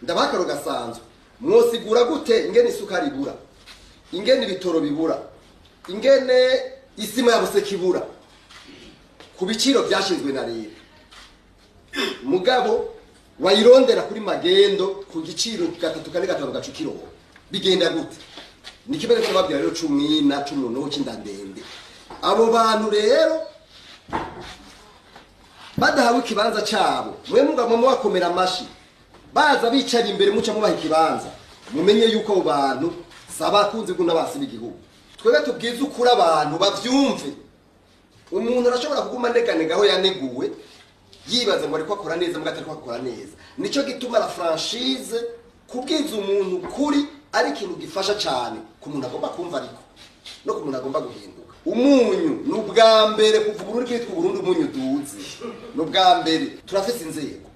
ndabakaro gasanzwe mwosigura gute ingene isukari ibura, ingene ibitoro bibura, ingene isima yabuse kibura ku biciro byashinzwe na leta, mugabo wayirondera kuri magendo ku giciro 3-4 gacu kiro bigenda gute? Ni kibere ko babwira rero 10 na 10 cy'indandende. Abo bantu rero badahawe ikibanza cyabo, mwe mugabo mu bakomera amashi baza bicara imbere muca mubaha ikibanza, mumenye yuko abo bantu sabakunze guna basi b'igihugu. Twebwe tubwiza ukura abantu bavyumve. Umuntu arashobora kuguma neganega aho yaneguwe yibaza ngo ariko akora neza mbwa atariko akora neza. Nico gituma la franchise kubwiza umuntu kuri ari ikintu gifasha cyane ku muntu agomba kumva ariko no ku muntu agomba guhinduka. Umunyu n'ubwa mbere kuva Burundi kitwa Burundi umunyu duzi n'ubwa mbere turafise inzego